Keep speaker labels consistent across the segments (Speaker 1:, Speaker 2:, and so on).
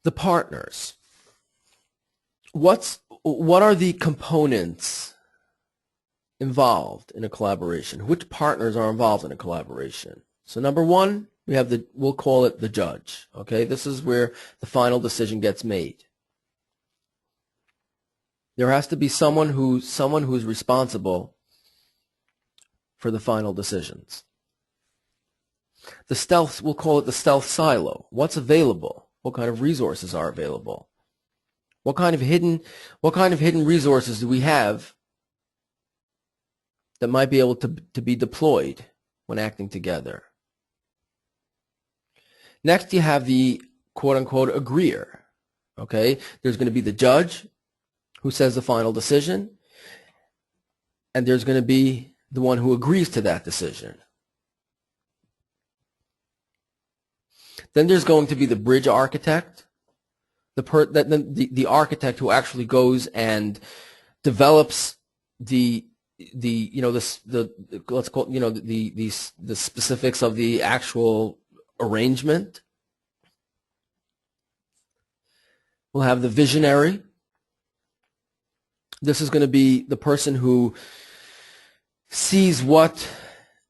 Speaker 1: The partners. What are the components involved in a collaboration? Which partners are involved in a collaboration? So number one, we'll call it the judge. Okay, this is where the final decision gets made. There has to be someone who's responsible for the final decisions. We'll call it the stealth silo. What's available? What kind of resources are available? What kind of hidden resources do we have that might be able to be deployed when acting together? Next, you have the quote-unquote agreeer. Okay, there's going to be the judge who says the final decision, and there's going to be the one who agrees to that decision. Then there's going to be the bridge architect, the architect who actually goes and develops the let's call the specifics of the actual arrangement. We'll have the visionary. This is going to be the person who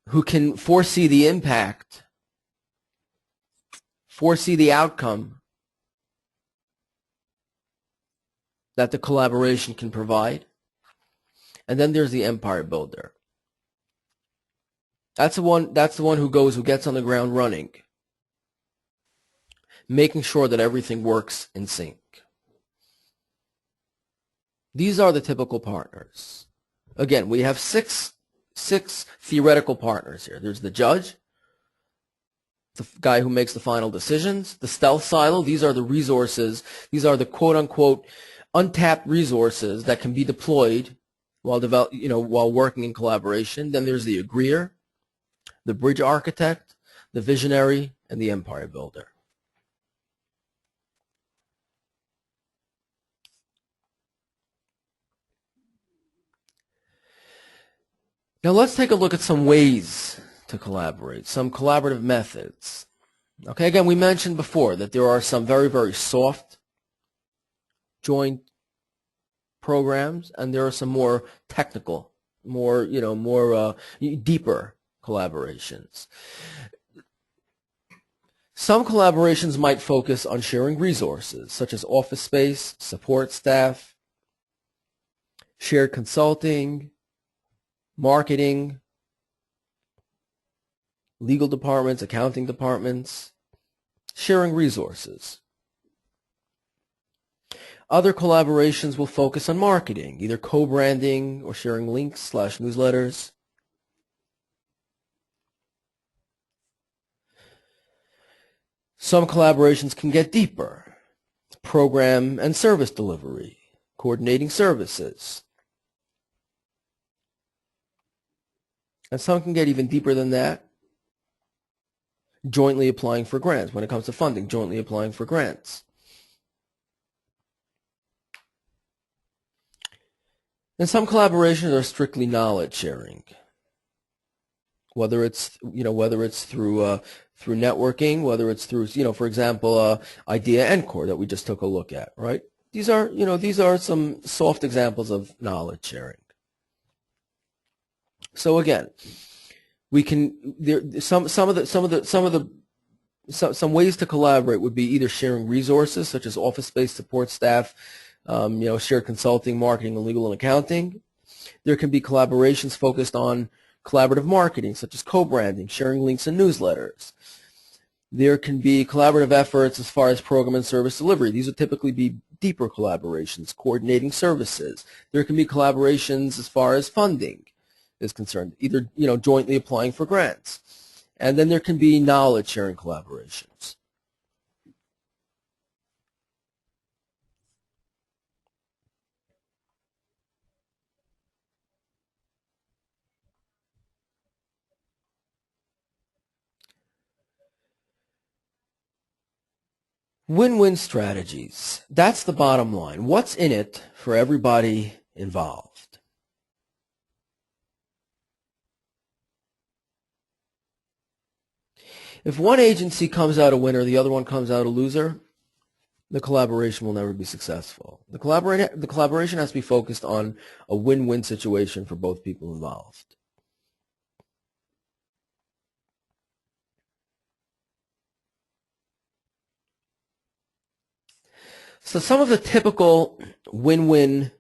Speaker 1: who can foresee the impact, foresee the outcome that the collaboration can provide. And then there's the empire builder. That's the one who gets on the ground running, making sure that everything works in sync. These are the typical partners. Again, we have six theoretical partners here. There's the judge, the guy who makes the final decisions, the stealth silo. These are the resources. These are the quote-unquote untapped resources that can be deployed while working in collaboration. Then there's the agreeer, the bridge architect, the visionary, and the empire builder. Now let's take a look at some ways to collaborate, some collaborative methods. Okay, again, we mentioned before that there are some very, very soft joint programs, and there are some more technical, more deeper collaborations. Some collaborations might focus on sharing resources, such as office space, support staff, shared consulting, marketing, legal departments, accounting departments, sharing resources. Other collaborations will focus on marketing, either co-branding or sharing links / newsletters. Some collaborations can get deeper. Program and service delivery, coordinating services. And some can get even deeper than that. Jointly applying for grants. When it comes to funding, jointly applying for grants. And some collaborations are strictly knowledge sharing. Whether it's through networking, whether it's through for example, Idea Encore that we just took a look at, right? These are some soft examples of knowledge sharing. So again, we can some ways to collaborate would be either sharing resources such as office space, support staff, shared consulting, marketing, and legal and accounting. There can be collaborations focused on collaborative marketing such as co-branding, sharing links and newsletters. There can be collaborative efforts as far as program and service delivery. These would typically be deeper collaborations, coordinating services. There can be collaborations as far as funding is concerned, either jointly applying for grants. And then there can be knowledge sharing collaborations. Win-win strategies. That's the bottom line. What's in it for everybody involved? If one agency comes out a winner, the other one comes out a loser, the collaboration will never be successful. The collaboration has to be focused on a win-win situation for both people involved. So some of the typical win-win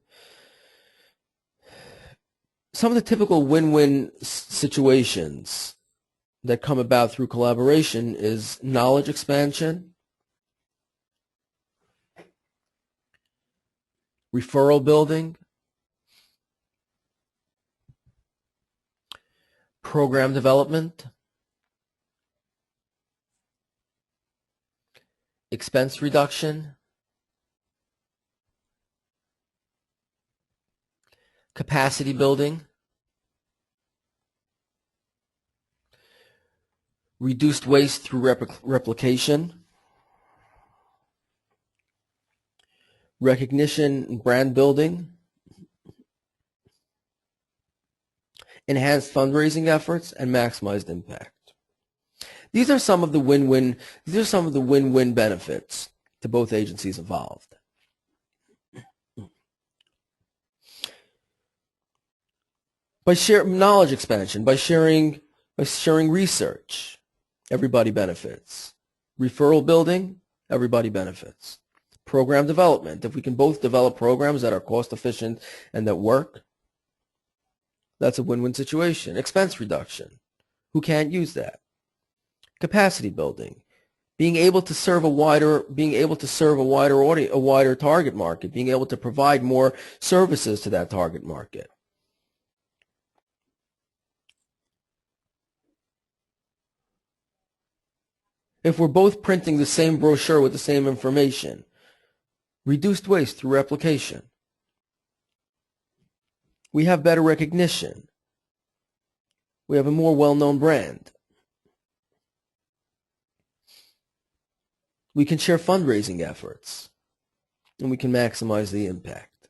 Speaker 1: situations that come about through collaboration is knowledge expansion, referral building, program development, expense reduction, capacity building, reduced waste through replication, recognition and brand building, enhanced fundraising efforts, and maximized impact. These are some of the win-win benefits to both agencies involved. By sharing knowledge expansion, by sharing research, everybody benefits. Referral building, everybody benefits. Program development, if we can both develop programs that are cost efficient and that work, that's a win-win situation. Expense reduction, who can't use that? Capacity building, being able to serve a wider audience, a wider target market, being able to provide more services to that target market. If we're both printing the same brochure with the same information, reduced waste through replication. We have better recognition. We have a more well-known brand. We can share fundraising efforts, and we can maximize the impact.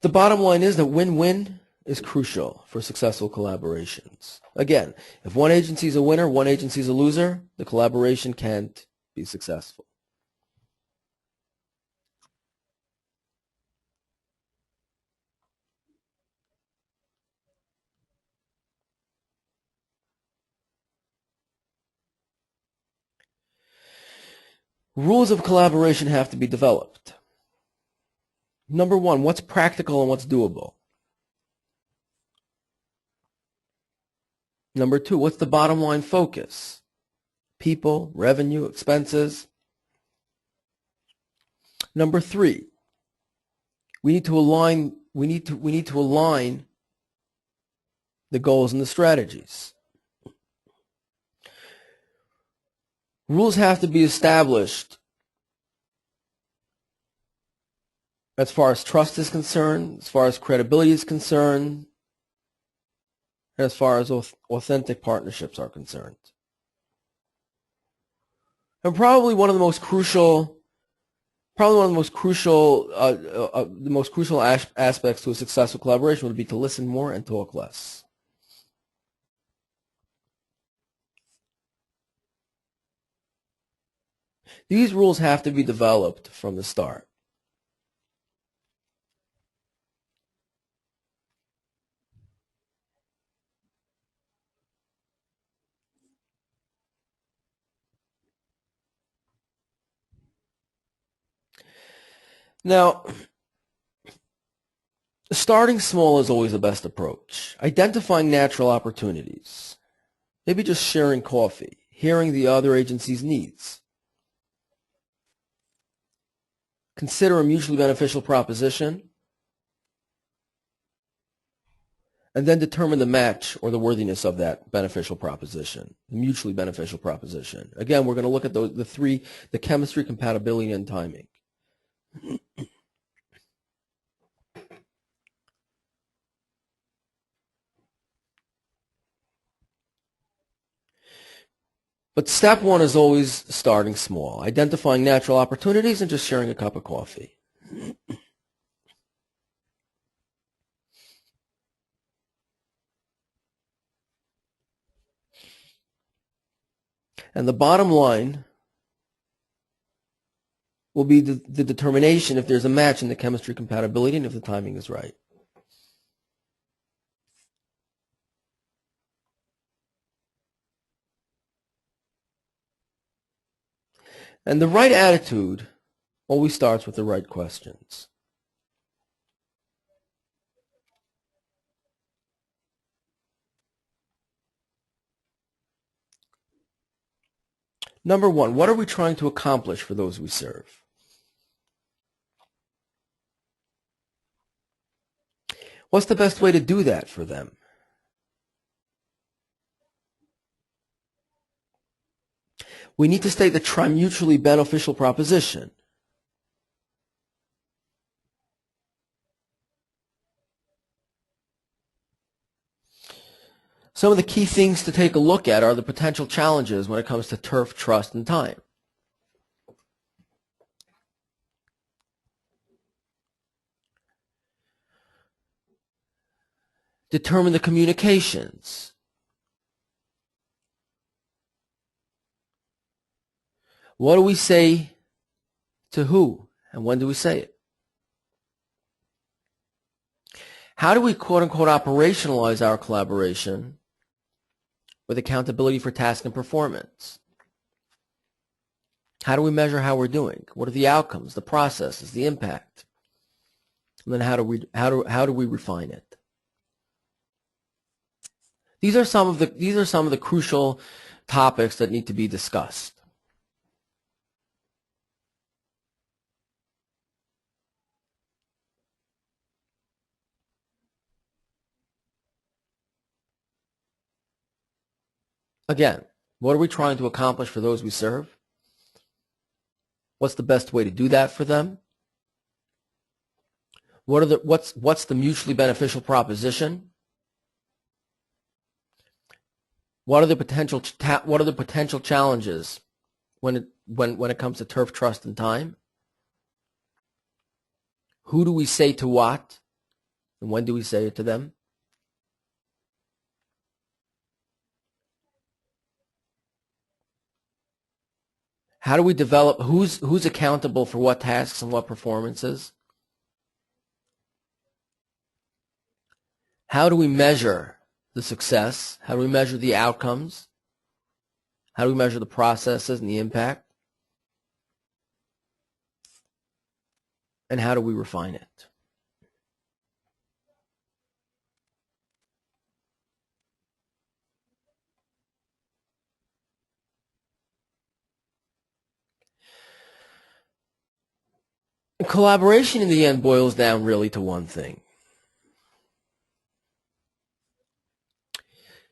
Speaker 1: The bottom line is that win-win is crucial for successful collaborations. Again, if one agency is a winner, one agency is a loser, the collaboration can't be successful. Rules of collaboration have to be developed. Number one, what's practical and what's doable? Number two, what's the bottom line focus? People, revenue, expenses. Number three, we need to align the goals and the strategies. Rules have to be established as far as trust is concerned, as far as credibility is concerned, and as far as authentic partnerships are concerned. And probably one of the most crucial aspects to a successful collaboration would be to listen more and talk less. These rules have to be developed from the start. Now, starting small is always the best approach. Identifying natural opportunities. Maybe just sharing coffee, hearing the other agency's needs. Consider a mutually beneficial proposition, and then determine the match or the worthiness of that beneficial proposition, the mutually beneficial proposition. Again, we're going to look at the chemistry, compatibility, and timing. But step one is always starting small, identifying natural opportunities and just sharing a cup of coffee. And the bottom line will be the determination if there's a match in the chemistry compatibility and if the timing is right. And the right attitude always starts with the right questions. Number one, what are we trying to accomplish for those we serve? What's the best way to do that for them? We need to state the mutually beneficial proposition. Some of the key things to take a look at are the potential challenges when it comes to turf, trust, and time. Determine the communications. What do we say to who, and when do we say it? How do we quote-unquote operationalize our collaboration with accountability for task and performance? How do we measure how we're doing? What are the outcomes, the processes, the impact? And then how do we refine it? These are some of the crucial topics that need to be discussed. Again, what are we trying to accomplish for those we serve? What's the best way to do that for them? What's the mutually beneficial proposition? What are the potential challenges when it comes to turf, trust, and time? Who do we say to what, and when do we say it to them? How do we develop who's accountable for what tasks and what performances? How do we measure the success? How do we measure the outcomes? How do we measure the processes and the impact? And how do we refine it? Collaboration in the end boils down really to one thing.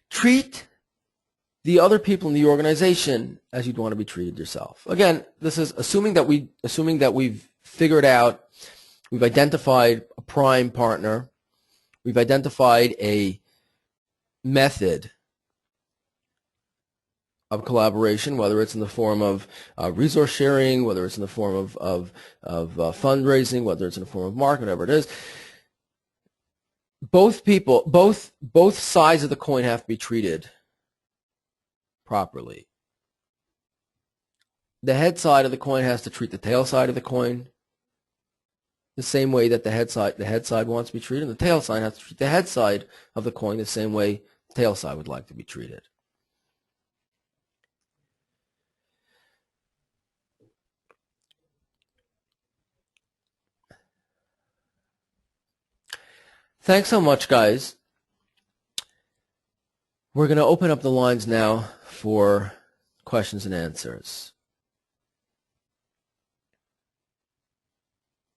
Speaker 1: Treat the other people in the organization as you'd want to be treated yourself. Again, this is assuming that we've figured out, we've identified a prime partner, we've identified a method of collaboration, whether it's in the form of resource sharing, whether it's in the form of fundraising, whether it's in the form of marketing, whatever it is. Both sides of the coin have to be treated properly. The head side of the coin has to treat the tail side of the coin the same way that the head side wants to be treated, and the tail side has to treat the head side of the coin the same way the tail side would like to be treated. Thanks so much, guys. We're going to open up the lines now for questions and answers.